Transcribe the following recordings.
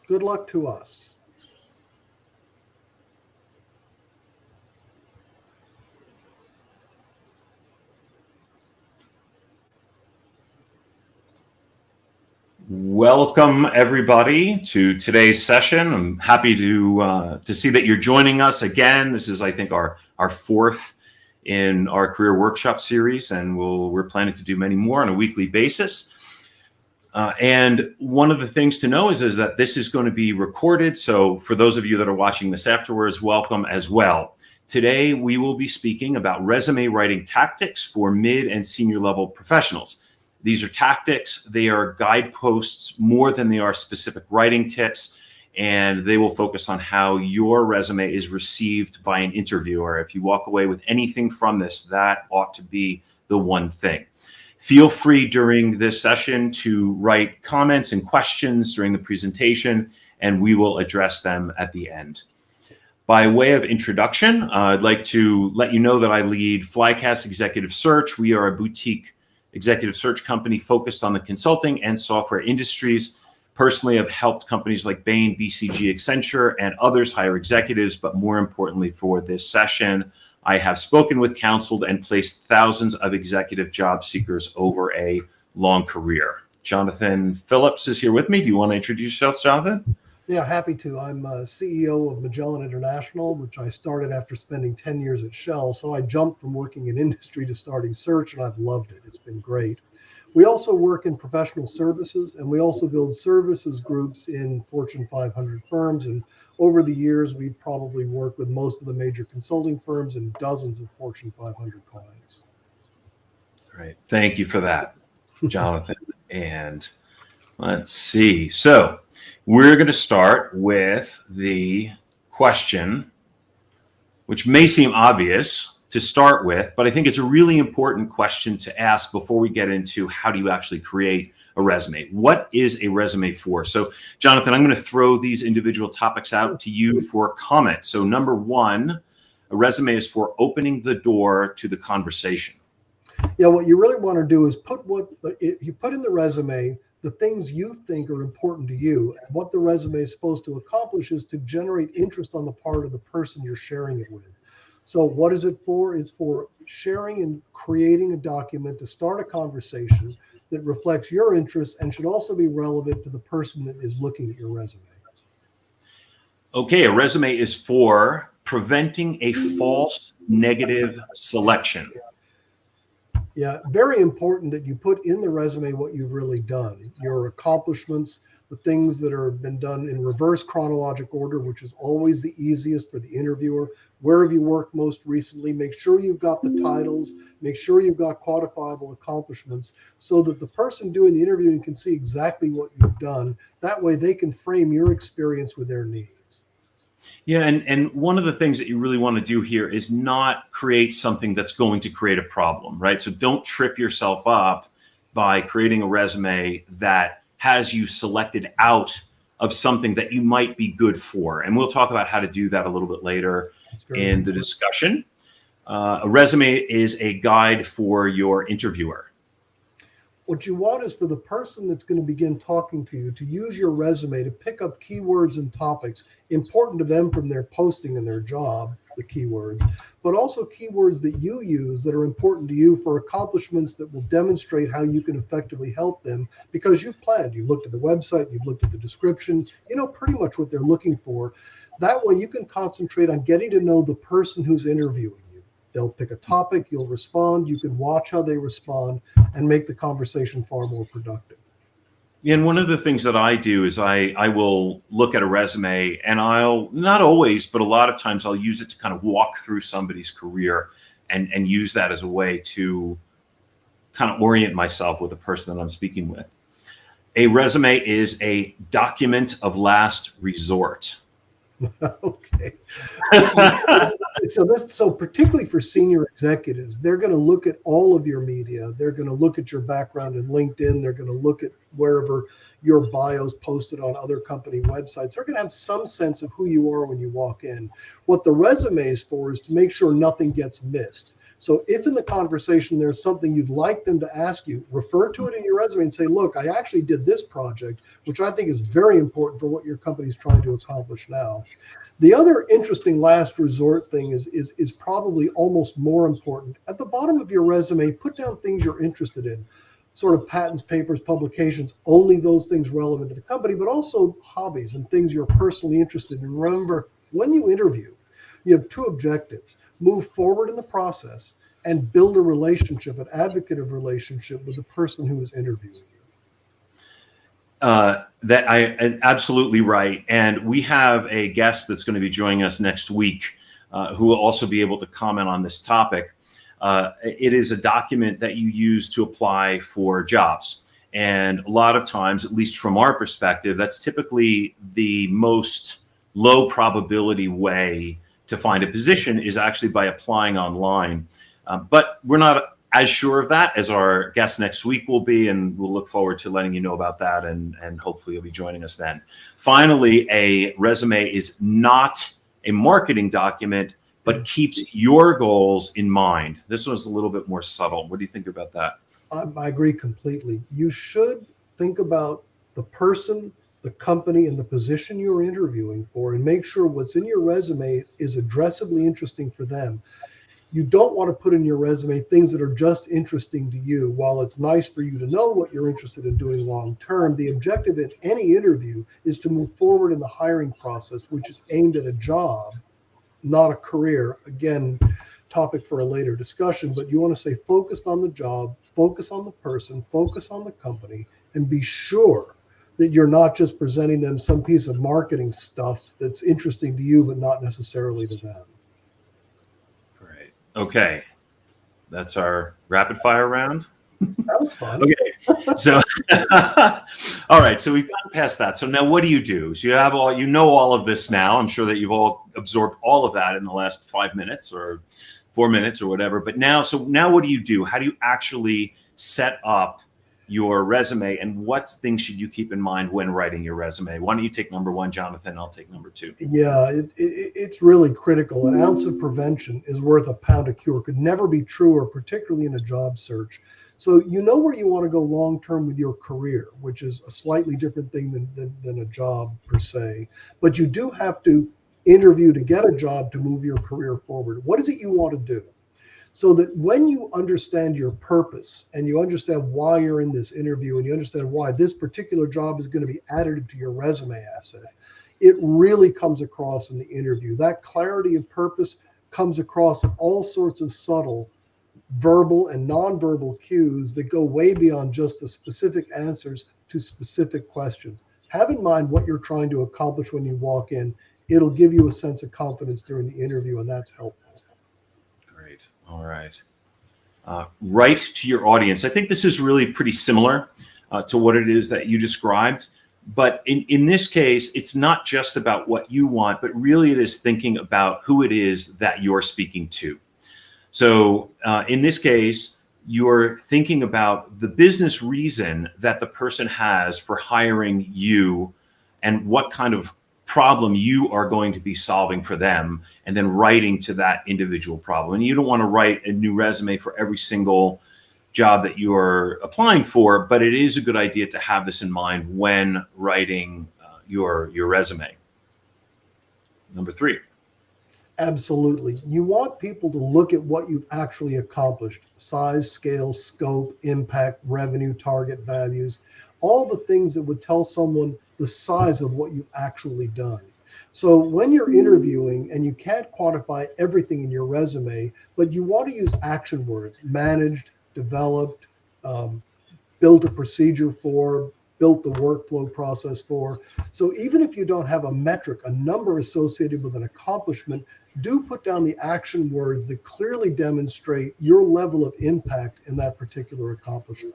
Good luck to us. Welcome, everybody, to today's session. I'm happy to see that you're joining us again. This is, I think, our fourth in our career workshop series, and we're planning to do many more on a weekly basis. And one of the things to know is that this is going to be recorded. So for those of you that are watching this afterwards, welcome as well. Today, we will be speaking about resume writing tactics for mid and senior level professionals. These are tactics. They are guideposts more than they are specific writing tips, and they will focus on how your resume is received by an interviewer. If you walk away with anything from this, that ought to be the one thing. Feel free during this session to write comments and questions during the presentation, and we will address them at the end. By way of introduction, I'd like to let you know that I lead Flycast Executive Search. We are a boutique executive search company focused on the consulting and software industries. Personally, I've helped companies like Bain, BCG, Accenture, and others hire executives, but more importantly for this session, I have spoken with, counseled, and placed thousands of executive job seekers over a long career. Jonathan Phillips is here with me. Do you want to introduce yourself, Jonathan? Yeah, happy to. I'm CEO of Magellan International, which I started after spending 10 years at Shell. So I jumped from working in industry to starting search, and I've loved it. It's been great. We also work in professional services, and we also build services groups in Fortune 500 firms. And over the years, we've probably worked with most of the major consulting firms and dozens of Fortune 500 clients. Great. Thank you for that, Jonathan. And let's see. So we're going to start with the question, which may seem obvious to start with, but I think it's a really important question to ask before we get into how do you actually create a resume. What is a resume for? So, Jonathan, I'm going to throw these individual topics out to you for comment. So, number one, a resume is for opening the door to the conversation. Yeah, what you really want to do is put you put in the resume the things you think are important to you. And what the resume is supposed to accomplish is to generate interest on the part of the person you're sharing it with. So what is it for? It's for sharing and creating a document to start a conversation that reflects your interests and should also be relevant to the person that is looking at your resume. Okay, a resume is for preventing a false negative selection. Yeah, very important that you put in the resume what you've really done, your accomplishments, the things that have been done in reverse chronologic order, which is always the easiest for the interviewer. Where have you worked most recently? Make sure you've got the titles, make sure you've got quantifiable accomplishments so that the person doing the interviewing can see exactly what you've done. That way they can frame your experience with their needs. Yeah, and one of the things that you really want to do here is not create something that's going to create a problem, right? So don't trip yourself up by creating a resume that has you selected out of something that you might be good for. And we'll talk about how to do that a little bit later in the discussion. A resume is a guide for your interviewer. What you want is for the person that's going to begin talking to you to use your resume to pick up keywords and topics important to them from their posting and their job, the keywords, but also keywords that you use that are important to you for accomplishments that will demonstrate how you can effectively help them because you've planned. You've looked at the website, you've looked at the description, you know pretty much what they're looking for. That way you can concentrate on getting to know the person who's interviewing. They'll pick a topic, you'll respond, you can watch how they respond and make the conversation far more productive. And one of the things that I do is I will look at a resume and I'll, not always, but a lot of times I'll use it to kind of walk through somebody's career and use that as a way to kind of orient myself with the person that I'm speaking with. A resume is a document of last resort. Okay. So particularly for senior executives, they're going to look at all of your media. They're going to look at your background in LinkedIn. They're going to look at wherever your bio's posted on other company websites. They're going to have some sense of who you are when you walk in. What the resume is for is to make sure nothing gets missed. So if in the conversation there's something you'd like them to ask you, refer to it in your resume and say, look, I actually did this project, which I think is very important for what your company is trying to accomplish now. The other interesting last resort thing is probably almost more important. At the bottom of your resume, put down things you're interested in, sort of patents, papers, publications, only those things relevant to the company, but also hobbies and things you're personally interested in. Remember, when you interview, you have two objectives: move forward in the process and build a relationship, an advocative relationship with the person who is interviewing you. That I absolutely right. And we have a guest that's going to be joining us next week who will also be able to comment on this topic. It is a document that you use to apply for jobs. And a lot of times, at least from our perspective, that's typically the most low probability way to find a position is actually by applying online. But we're not as sure of that as our guest next week will be, and we'll look forward to letting you know about that, and hopefully you'll be joining us then. Finally, a resume is not a marketing document, but keeps your goals in mind. This one's a little bit more subtle. What do you think about that? I agree completely. You should think about the person, the company, and the position you're interviewing for, and make sure what's in your resume is addressably interesting for them. You don't want to put in your resume things that are just interesting to you. While it's nice for you to know what you're interested in doing long term, the objective in any interview is to move forward in the hiring process, which is aimed at a job, not a career. Again, topic for a later discussion, but you want to stay focused on the job, focus on the person, focus on the company, and be sure that you're not just presenting them some piece of marketing stuff that's interesting to you, but not necessarily to them. Great. Okay. That's our rapid fire round. That was fun. Okay. So, all right. So we've gotten past that. So now what do you do? So you know all of this now. I'm sure that you've all absorbed all of that in the last 5 minutes or 4 minutes or whatever. But now what do you do? How do you actually set up your resume, and what things should you keep in mind when writing your resume? Why don't you take number one, Jonathan? I'll take number two. Yeah, it's really critical. An ounce of prevention is worth a pound of cure. Could never be truer, particularly in a job search. So you know where you want to go long term with your career, which is a slightly different thing than a job per se. But you do have to interview to get a job to move your career forward. What is it you want to do? So that when you understand your purpose and you understand why you're in this interview and you understand why this particular job is going to be added to your resume asset, it really comes across in the interview. That clarity of purpose comes across in all sorts of subtle verbal and nonverbal cues that go way beyond just the specific answers to specific questions. Have in mind what you're trying to accomplish when you walk in. It'll give you a sense of confidence during the interview, and that's helpful. Great. All right. Write to your audience. I think this is really pretty similar to what it is that you described. But in this case, it's not just about what you want, but really it is thinking about who it is that you're speaking to. So in this case, you're thinking about the business reason that the person has for hiring you and what kind of problem you are going to be solving for them, and then writing to that individual problem. And you don't want to write a new resume for every single job that you're applying for, but it is a good idea to have this in mind when writing your resume. Number three. Absolutely. You want people to look at what you've actually accomplished: size, scale, scope, impact, revenue, target values, all the things that would tell someone the size of what you've actually done. So when you're interviewing and you can't quantify everything in your resume, but you want to use action words: managed, developed, built a procedure for, built the workflow process for. So even if you don't have a metric, a number associated with an accomplishment, do put down the action words that clearly demonstrate your level of impact in that particular accomplishment.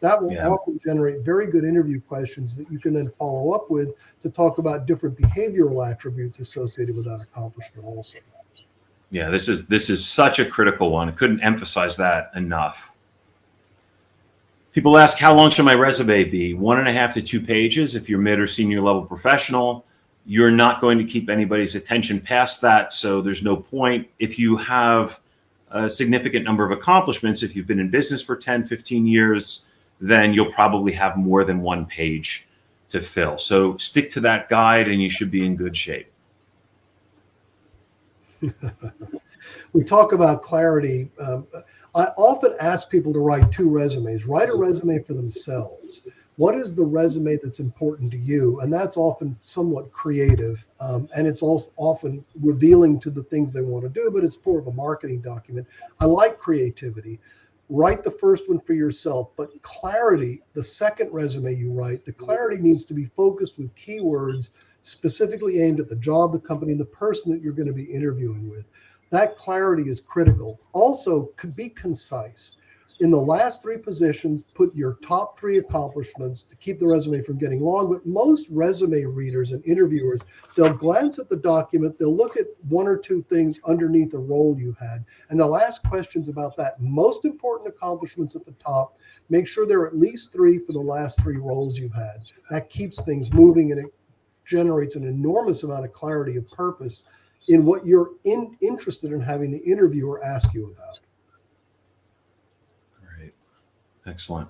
That will often generate very good interview questions that you can then follow up with to talk about different behavioral attributes associated with that accomplishment also. Yeah, this is such a critical one. I couldn't emphasize that enough. People ask, how long should my resume be? 1.5 to 2 pages. If you're mid or senior level professional, you're not going to keep anybody's attention past that, so there's no point. If you have a significant number of accomplishments. If you've been in business for 10, 15 years, then you'll probably have more than one page to fill. So stick to that guide and you should be in good shape. We talk about clarity. I often ask people to write 2 resumes. Write a resume for themselves. What is the resume that's important to you? And that's often somewhat creative. And it's also often revealing to the things they want to do, but it's more of a marketing document. I like creativity. Write the first one for yourself, but clarity, the second resume you write, the clarity needs to be focused with keywords specifically aimed at the job, the company, and the person that you're going to be interviewing with. That clarity is critical. Also, could be concise. In the last 3 positions, put your top 3 accomplishments to keep the resume from getting long. But most resume readers and interviewers, they'll glance at the document, they'll look at 1 or 2 things underneath a role you had, and they'll ask questions about that. Most important accomplishments at the top, make sure there are at least 3 for the last 3 roles you've had. That keeps things moving, and it generates an enormous amount of clarity of purpose in what you're interested in having the interviewer ask you about. Great. Excellent.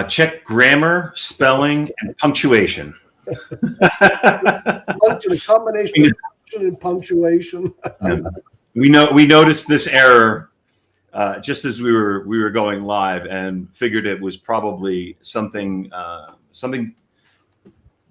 Check grammar, spelling, and punctuation. A combination of function and punctuation. Yeah. We noticed this error just as we were going live, and figured it was probably something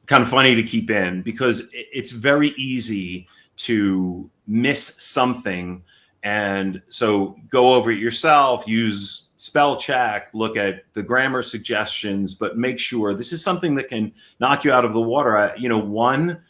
kind of funny to keep in, because it's very easy to miss something. And so go over it yourself, use spell check, look at the grammar suggestions, but make sure this is something that can knock you out of the water. One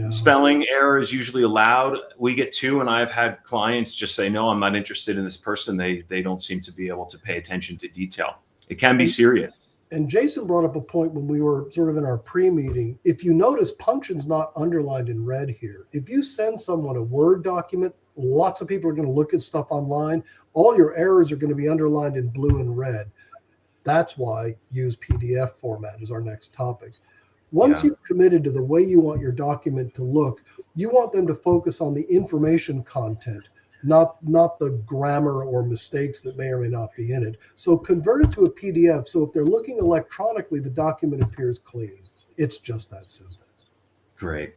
spelling error is usually allowed. We get 2, and I've had clients just say, no, I'm not interested in this person. They don't seem to be able to pay attention to detail. It can be serious. And Jason brought up a point when we were sort of in our pre-meeting. If you notice, punctuation's not underlined in red here. If you send someone a Word document, lots of people are going to look at stuff online. All your errors are going to be underlined in blue and red. That's why use PDF format is our next topic. Once you've committed to the way you want your document to look, you want them to focus on the information content, not the grammar or mistakes that may or may not be in it. So convert it to a PDF. So if they're looking electronically, the document appears clean. It's just that simple. Great.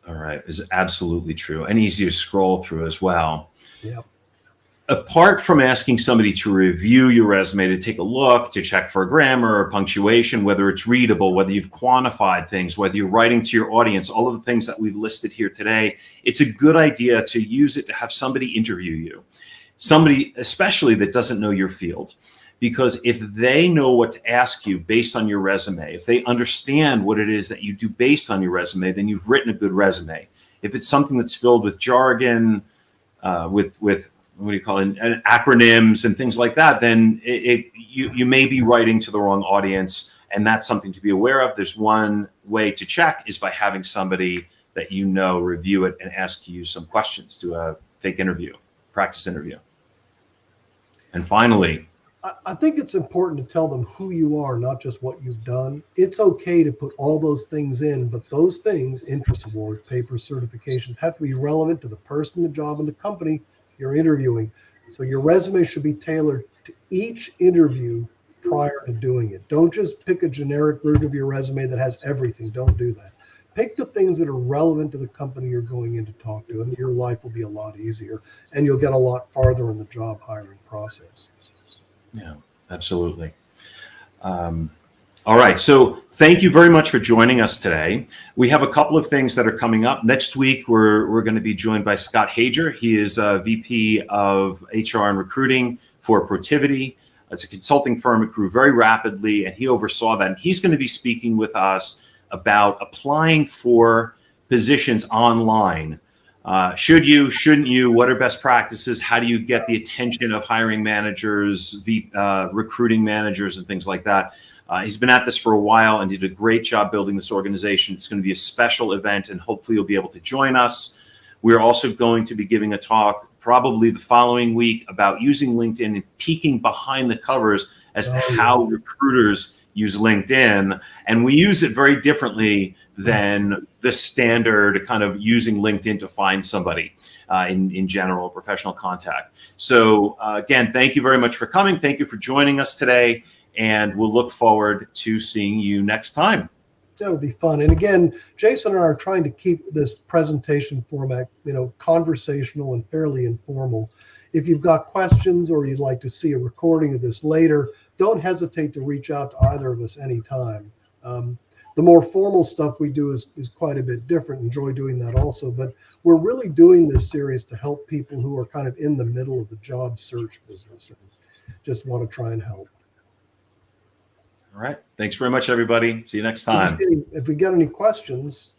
All right. Is absolutely true, and easy to scroll through as well. Yep. Apart from asking somebody to review your resume, to take a look, to check for grammar or punctuation, whether it's readable, whether you've quantified things, whether you're writing to your audience, all of the things that we've listed here today, it's a good idea to use it to have somebody interview you. Somebody, especially that doesn't know your field. Because if they know what to ask you based on your resume, if they understand what it is that you do based on your resume, then you've written a good resume. If it's something that's filled with jargon, with what do you call it, and acronyms and things like that, then you may be writing to the wrong audience, and that's something to be aware of. There's one way to check is by having somebody that review it and ask you some questions, to a fake interview, practice interview. And finally, I think it's important to tell them who you are, not just what you've done. It's okay to put all those things in, but those things, interest awards, papers, certifications, have to be relevant to the person, the job, and the company you're interviewing. So your resume should be tailored to each interview prior to doing it. Don't just pick a generic version of your resume that has everything. Don't do that. Pick the things that are relevant to the company you're going in to talk to, and your life will be a lot easier, and you'll get a lot farther in the job hiring process. Yeah, absolutely. All right. So thank you very much for joining us today. We have a couple of things that are coming up. Next week, we're going to be joined by Scott Hager. He is a VP of HR and recruiting for Protiviti. It's a consulting firm. It grew very rapidly, and he oversaw that. And he's going to be speaking with us about applying for positions online. Should you, shouldn't you? What are best practices? How do you get the attention of hiring managers, recruiting managers, and things like that? He's been at this for a while and did a great job building this organization. It's going to be a special event, and hopefully you'll be able to join us. We're also going to be giving a talk probably the following week about using LinkedIn and peeking behind the covers as to how recruiters use LinkedIn, and we use it very differently than the standard kind of using LinkedIn to find somebody in general, professional contact. So again, thank you very much for coming. Thank you for joining us today, and we'll look forward to seeing you next time. That would be fun. And again, Jason and I are trying to keep this presentation format, conversational and fairly informal. If you've got questions or you'd like to see a recording of this later, don't hesitate to reach out to either of us anytime. The more formal stuff we do is quite a bit different. Enjoy doing that also. But we're really doing this series to help people who are kind of in the middle of the job search business and just want to try and help. All right. Thanks very much, everybody. See you next time. If we get any questions,